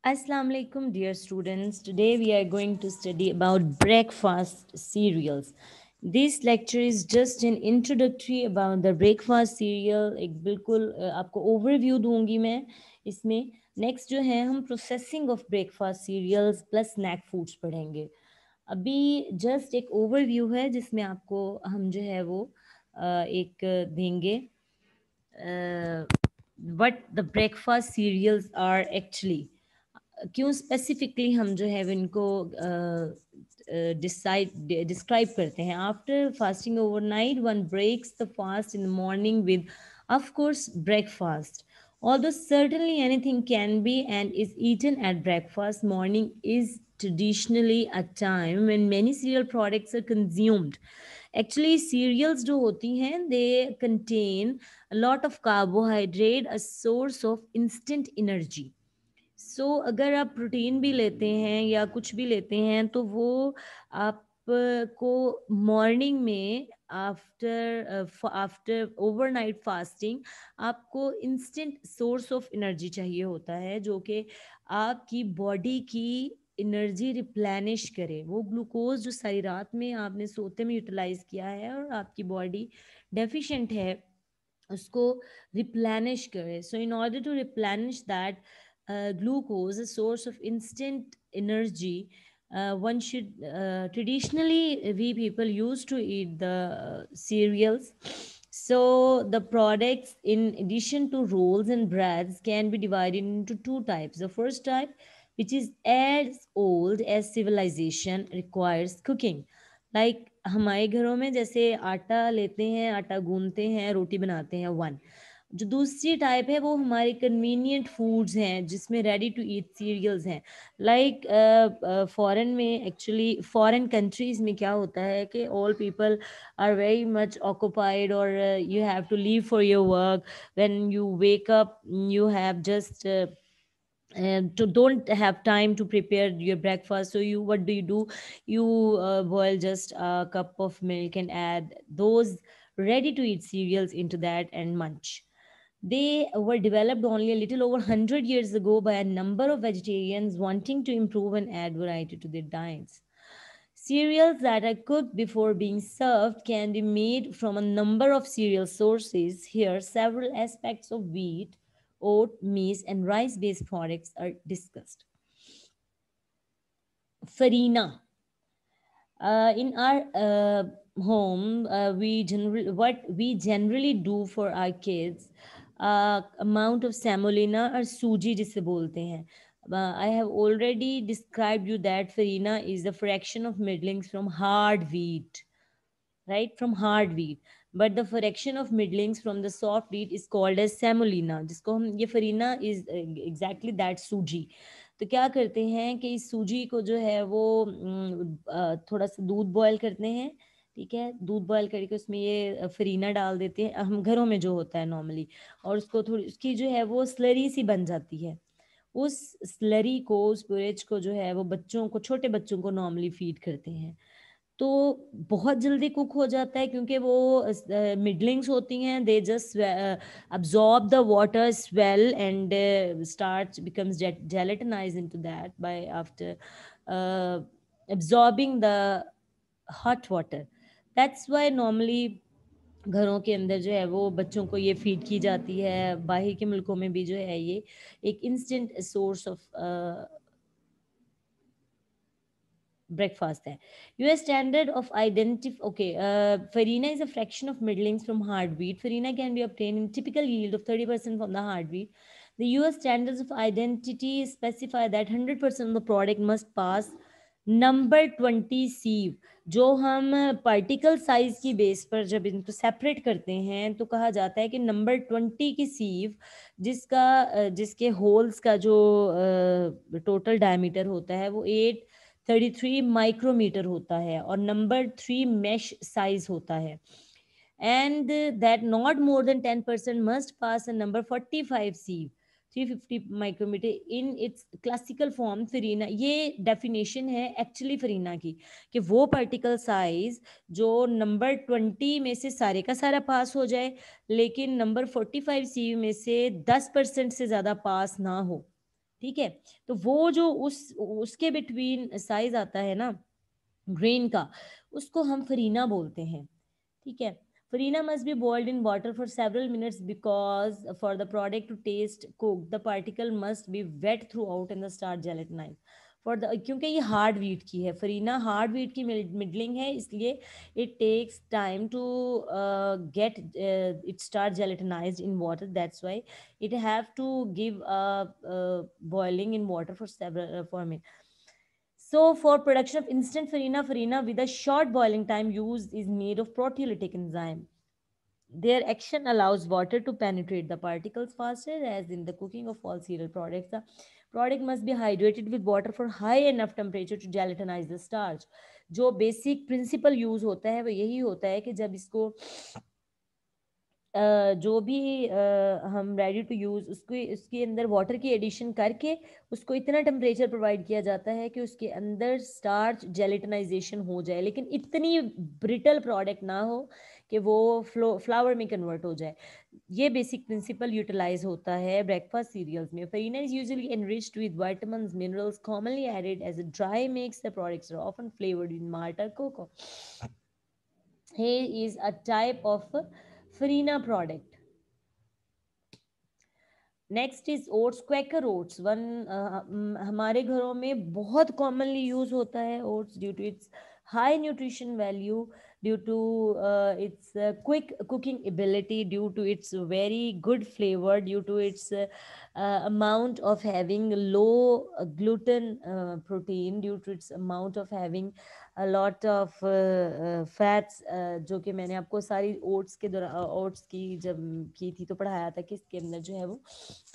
Assalamu alaikum, dear students. Today we are going to study about breakfast cereals. This lecture is just an introductory about the breakfast cereal. एक बिल्कुल आपको overview दूंगी मैं इसमें. Next जो है हम processing of breakfast cereals plus snack foods पढ़ेंगे. अभी just एक overview है जिसमें आपको हम जो है वो एक देंगे what the breakfast cereals are actually. क्यों स्पेसिफिकली हम जो है इनको डिस्क्राइब करते हैं. After fasting overnight one breaks the fast in the morning with of course breakfast. Although certainly anything can be and is eaten at breakfast, morning is traditionally a time when many cereal products are consumed. Actually, cereals जो होती हैं they contain a lot of carbohydrate, a source of instant energy. अगर आप protein भी लेते हैं या कुछ भी लेते हैं तो वो आपको मॉर्निंग में आफ्टर ओवरनाइट फास्टिंग आपको इंस्टेंट सोर्स ऑफ एनर्जी चाहिए होता है जो कि आपकी बॉडी की एनर्जी रिप्लेनिश करे. वो ग्लूकोज जो सारी रात में आपने सोते में यूटिलाइज किया है और आपकी बॉडी डेफिशिएंट है उसको रिप्लेनिश करे. So in order to replenish that glucose, a source of instant energy, one should traditionally we people used to eat the cereals. So the products, in addition to rolls and breads, can be divided into two types. The first type, which is as old as civilization, requires cooking. Like हमारे घरों में जैसे आटा लेते हैं, आटा गूंथते हैं, रोटी बनाते हैं, वन. जो दूसरी टाइप है वो हमारे कन्वीनियंट फूड्स हैं जिसमें रेडी टू ईट सीरियल्स हैं. लाइक फॉरेन में, एक्चुअली फॉरेन कंट्रीज में क्या होता है कि all people are very much occupied और you have to leave for your work. When you wake up you have just to don't have time to prepare your breakfast. So you, what do? You boil just a cup of milk and add those ready to eat cereals into that and munch. They were developed only a little over 100 years ago by a number of vegetarians wanting to improve and add variety to their diets. Cereals that are cooked before being served can be made from a number of cereal sources. Here, several aspects of wheat, oat, maize, and rice based products are discussed. Farina. In our home, what we generally do for our kids, amount of semolina or suji जिसे बोलते हैं. I have already described you that farina is the fraction of middlings from hard wheat, right? From hard wheat. But the fraction of middlings from the soft wheat is called as semolina, जिसको हम ये farina is exactly that सूजी. तो क्या करते हैं कि इस सूजी को जो है वो थोड़ा सा दूध बॉयल करते हैं. ठीक है, दूध बॉयल करके उसमें ये फरीना डाल देते हैं, हम घरों में जो होता है नॉर्मली, और उसको थोड़ी उसकी जो है वो स्लरी सी बन जाती है. उस स्लरी को, उस पुरेज को जो है वो बच्चों को, छोटे बच्चों को नॉर्मली फीड करते हैं. तो बहुत जल्दी कुक हो जाता है क्योंकि वो मिडलिंग्स होती हैं. They just absorb the water, swell, and starch becomes gelatinized into that by after uh, absorbing the hot water. That's why normally घरों के अंदर जो है वो बच्चों को ये फीड की जाती है. बाहर के मुल्कों में भी जो है ये एक instant source of breakfast hai. US standard of okay, farina is a fraction of middlings from hard wheat. Farina can be obtained in typical yield of 30% from the hard wheat. The US standards of identity specify that 100% of the product must pass number 20 सीव. जो हम particle size की base पर जब इनको separate करते हैं तो कहा जाता है कि नंबर 20 की सीव, जिसके होल्स का जो टोटल डायमीटर होता है वो 833 माइक्रोमीटर होता है और नंबर 3 मेश साइज होता है. And that not more than 10% must pass a number 45 sieve, 350 micrometer in its classical form. Farina, ये डेफिनेशन है एक्चुअली फरीना की, कि वो पार्टिकल साइज जो नंबर 20 में से सारे का सारा पास हो जाए लेकिन नंबर 45 सीव में से 10% से ज़्यादा पास ना हो. ठीक है। तो वो जो उसके बिटवीन साइज आता है ना ग्रेन का, उसको हम फरीना बोलते हैं। ठीक है। Farina must be boiled in water for several minutes because for the product to taste cook the particle must be wet throughout in the starch gelatinize for the, क्योंकि ये हार्ड व्हीट की है, farina hard wheat की middling है, इसलिए it takes time to get it start gelatinized in water, that's why it have to give boiling in water for several for minutes. So for production of instant farina, farina with a short boiling time used is made of proteolytic enzyme. Their action allows water to penetrate the particles faster, as in the cooking of all cereal products. The product must be hydrated with water for high enough temperature to gelatinize the starch. जो basic principle use होता है वो यही होता है कि जब इसको जो भी हम रेडी टू यूज़ उसको उसके अंदर वाटर की एडिशन करके उसको इतना टेम्परेचर प्रोवाइड किया जाता है कि उसके अंदर स्टार्च जेलेटनाइजेशन हो जाए, लेकिन इतनी ब्रिटल प्रोडक्ट ना हो कि वो फ्लावर में कन्वर्ट हो जाए। ये बेसिक प्रिंसिपल यूटिलाइज होता है ब्रेकफास्ट सीरियल्स में। Farina is usually enriched with vitamins minerals commonly added as a dry mix. The products are often flavoured in malt cocoa. Here is a type of farina product. Next is oats, Quaker oats. One हमारे घरों में बहुत commonly use होता है oats due to its high nutrition value, due to its quick cooking ability, due to its very good flavor, due to its amount of having low gluten protein, due to its amount of having a lot of fats, जो कि मैंने आपको सारी oats के दौरान oats की जब की थी तो पढ़ाया था कि इसके अंदर जो है वो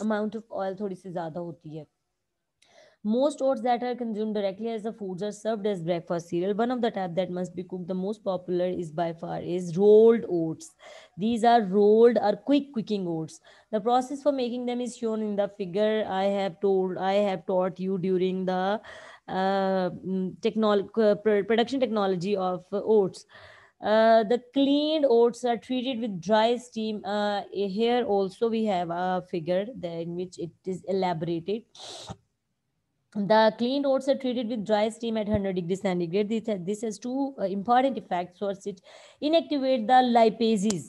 अमाउंट ऑफ ऑयल थोड़ी सी ज़्यादा होती है। Most oats that are consumed directly as the foods are served as breakfast cereal. One of the type that must be cooked the most popular is by far is rolled oats. These are rolled or quick cooking oats. The process for making them is shown in the figure I have taught you during the production technology of oats. The cleaned oats are treated with dry steam. Here also we have a figure in which it is elaborated. The cleaned oats are treated with dry steam at 100 degrees centigrade. This has two important effects. First, it inactivate the lipases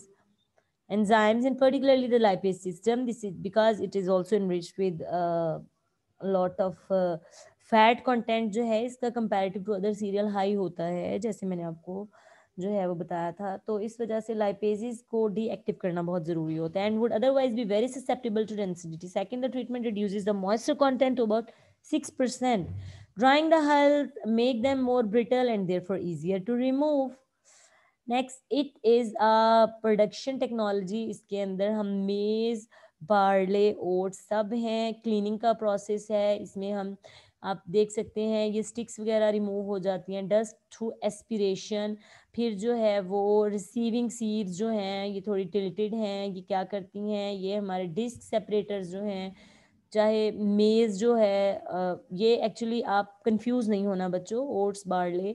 enzymes, and particularly the lipase system. This is because it is also enriched with a lot of fat content जो है इसका comparative to other cereal high होता है, जैसे मैंने आपको जो है वो बताया था। तो इस वजह से लाइपेजेस को डीएक्टिव करना बहुत ज़रूरी होता है, and would otherwise be very susceptible to density. Second, the treatment reduces the moisture content to about 6%, drying the hull make them more brittle and therefore easier to remove. Next it is a production technology. इसके अंदर हम मेज, barley, oats सब हैं। Cleaning का process है इसमें। हम आप देख सकते हैं ये स्टिक्स वगैरह रिमूव हो जाती हैं डस्ट थ्रू एस्पिरेशन। फिर जो है वो रिसीविंग सीड्स जो हैं ये थोड़ी टिल्टेड हैं, ये क्या करती हैं, ये हमारे डिस्क सेपरेटर्स जो हैं, चाहे मेज़ जो है ये एक्चुअली आप कंफ्यूज नहीं होना बच्चों, ओट्स, बार्ले,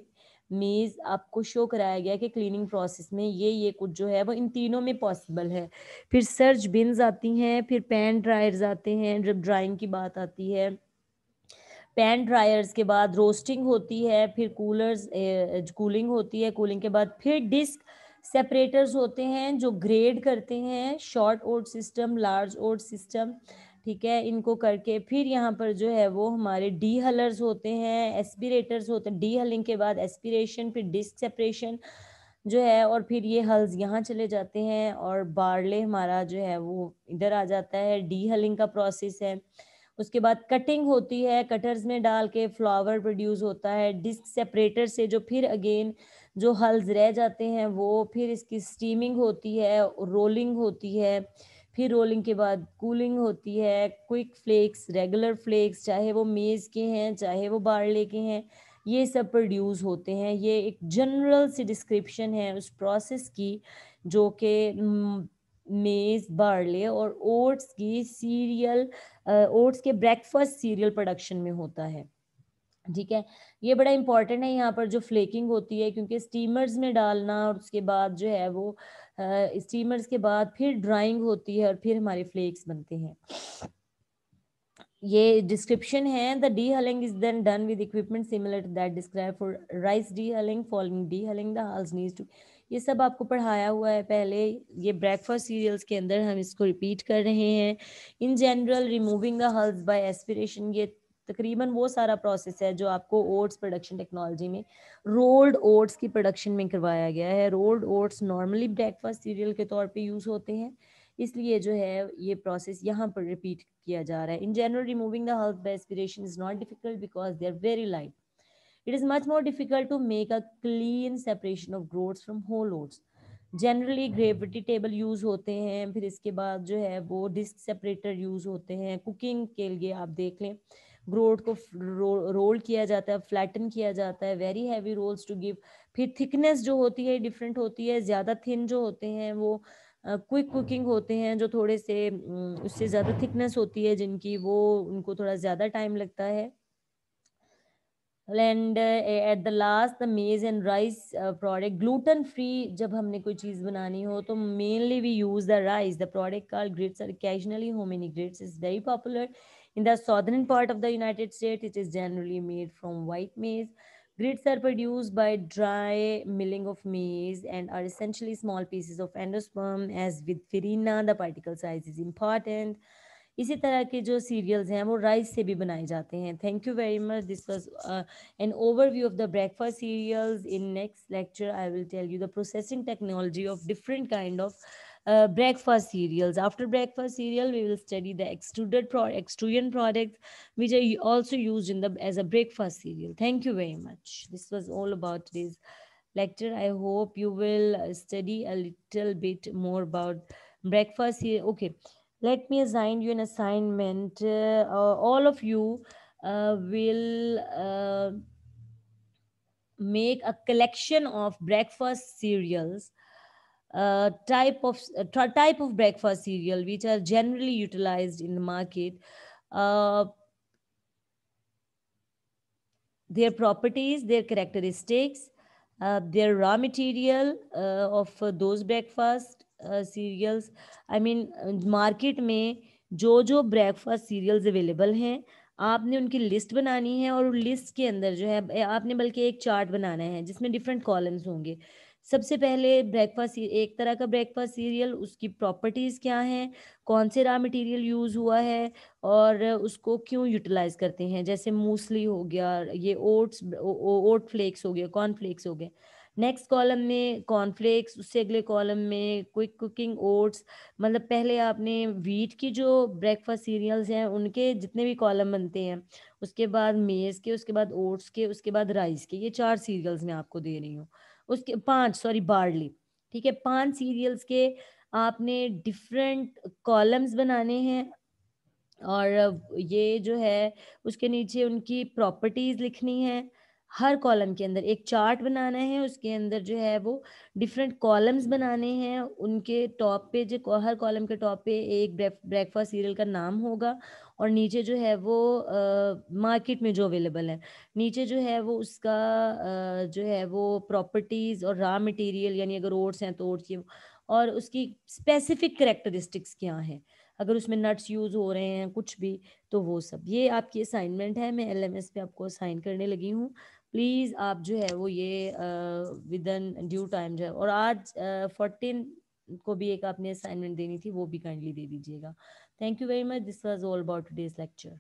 मेज़ आपको शो कराया गया कि क्लीनिंग प्रोसेस में ये कुछ जो है वो इन तीनों में पॉसिबल है। फिर सर्च बिन्स आती हैं, फिर पैन ड्रायर्स आते हैं। जब ड्राइंग की बात आती है, पैन ड्रायर्स के बाद रोस्टिंग होती है, फिर कूलिंग होती है, कूलिंग के बाद फिर डिस्क सेपरेटर्स होते हैं जो ग्रेड करते हैं शॉर्ट ओट सिस्टम, लार्ज ओट सिस्टम। ठीक है, इनको करके फिर यहाँ पर जो है वो हमारे डी हलर्स होते हैं, एस्पिरेटर्स होते हैं। डी हलिंग के बाद एस्पिरेशन, फिर डिस्क सेपरेशन जो है, और फिर ये हल्स यहाँ चले जाते हैं, और बार्ले हमारा जो है वो इधर आ जाता है। डी हलिंग का प्रोसेस है। उसके बाद कटिंग होती है, कटर्स में डाल के फ्लावर प्रोड्यूस होता है। डिस्क सेपरेटर से जो फिर अगेन जो हल्स रह जाते हैं वो फिर इसकी स्टीमिंग होती है, रोलिंग होती है। फिर रोलिंग के बाद कूलिंग होती है। क्विक फ्लेक्स, रेगुलर फ्लेक्स, चाहे वो मेज़ के हैं चाहे वो बार्ले के हैं, ये सब प्रोड्यूस होते हैं। ये एक जनरल सी डिस्क्रिप्शन है उस प्रोसेस की जो कि मेज़, बार्ले और ओट्स की सीरियल ओट्स के ब्रेकफास्ट सीरियल प्रोडक्शन में होता है। ठीक है, ये बड़ा इंपॉर्टेंट है यहाँ पर जो फ्लेकिंग होती है, क्योंकि स्टीमर्स में डालना और उसके बाद जो है वो स्टीमर्स के बाद फिर ड्राइंग होती है और फिर हमारे फ्लेक्स बनते हैं। ये डिस्क्रिप्शन है। The dehulling is then done with equipment similar to that describe for rice dehulling. Following dehulling the hulls needs to, ये सब आपको पढ़ाया हुआ है पहले। ये ब्रेकफास्ट सीरियल्स के अंदर हम इसको रिपीट कर रहे हैं। In general removing the hulls by aspiration, ये तकरीबन वो सारा प्रोसेस है जो आपको ओट्स प्रोडक्शन टेक्नोलॉजी में रोल्ड ओट्स की प्रोडक्शन में करवाया गया है। Rolled oats normally breakfast cereal के तौर पे यूज़ होते हैं, इसलिए जो है ये प्रोसेस यहाँ पर रिपीट किया जा रहा है। In general removing the hulls by aspiration is not difficult because they are very light. It is much more difficult to make a clean separation of groats from whole oats. Generally gravity table use होते हैं, फिर इसके बाद जो है वो disc separator use होते हैं। कुकिंग के लिए आप देख लें, ग्रोथ को रोल किया जाता है, फ्लैटन किया जाता है, very heavy rolls to give. फिर थिकनेस जो होती है डिफरेंट होती है, ज़्यादा थिन जो होते हैं वो क्विक कुकिंग होते हैं, जो थोड़े से उससे ज़्यादा थिकनेस होती है जिनकी, वो उनको थोड़ा ज़्यादा टाइम लगता है। And at the last the maize and rice product gluten free. जब हमने कोई चीज़ बनानी हो तो mainly we use the rice. The product called grits are occasionally hominy grits is very popular in the southern part of the United States. It is generally made from white maize. Grits are produced by dry milling of maize and are essentially small pieces of endosperm. As with farina, the particle size is important. इसी तरह के जो serials हैं वो rice से भी बनाए जाते हैं। Thank you very much. This was an overview of the breakfast cereals. In next lecture I will tell you the processing technology of different kind of breakfast cereals. After breakfast cereal we will study the extrusion products which are also used in the as a breakfast cereal. Thank you very much. This was all about today's lecture. I hope you will study a little bit more about breakfast here. Okay, let me assign you an assignment. All of you will make a collection of breakfast cereals, type of breakfast cereal which are generally utilized in the market, uh, their properties, their characteristics, their raw material of those breakfast cereals. I mean, market में जो जो breakfast serials available हैं, आपने उनकी list बनानी है, और list के अंदर जो है आपने बल्कि एक चार्ट बनाना है जिसमें डिफरेंट कॉलम्स होंगे। सबसे पहले ब्रेकफास्ट, एक तरह का ब्रेकफास्ट सीरियल, उसकी प्रॉपर्टीज़ क्या हैं, कौन से रॉ मटेरियल यूज़ हुआ है, और उसको क्यों यूटिलाइज करते हैं। जैसे मूसली हो गया, ये ओट्स, ओट फ्लेक्स हो गए, कॉर्न फ्लेक्स हो गए। नेक्स्ट कॉलम में कॉर्नफ्लेक्स, उससे अगले कॉलम में क्विक कुकिंग ओट्स। मतलब पहले आपने वीट की जो ब्रेकफास्ट सीरियल्स हैं उनके जितने भी कॉलम बनते हैं, उसके बाद मेज़ के, उसके बाद ओट्स के, उसके बाद राइस के, ये 4 सीरियल्स मैं आपको दे रही हूँ। उसके 5, सॉरी, बार्ली। ठीक है, 5 सीरियल्स के आपने डिफरेंट कॉलम्स बनाने हैं, और ये जो है उसके नीचे उनकी प्रॉपर्टीज़ लिखनी है। हर कॉलम के अंदर एक चार्ट बनाना है, उसके अंदर जो है वो डिफरेंट कॉलम्स बनाने हैं। उनके टॉप पे हर कॉलम के टॉप पे एक ब्रेकफास्ट सीरियल का नाम होगा, और नीचे जो है वो मार्केट में जो अवेलेबल है, नीचे जो है वो उसका जो है वो प्रॉपर्टीज़ और रॉ मटेरियल, यानी अगर ओट्स हैं तो ओट्स की, और उसकी स्पेसिफिक करेक्टरिस्टिक्स क्या हैं, अगर उसमें नट्स यूज़ हो रहे हैं कुछ भी, तो वो सब। ये आपकी असाइनमेंट है, मैं एलएमएस पे आपको असाइन करने लगी हूँ। प्लीज़ आप जो है वो ये विद इन ड्यू टाइम जो है, और आज 14 को भी एक आपने असाइनमेंट देनी थी, वो भी काइंडली दे दीजिएगा। Thank you very much. This was all about today's lecture.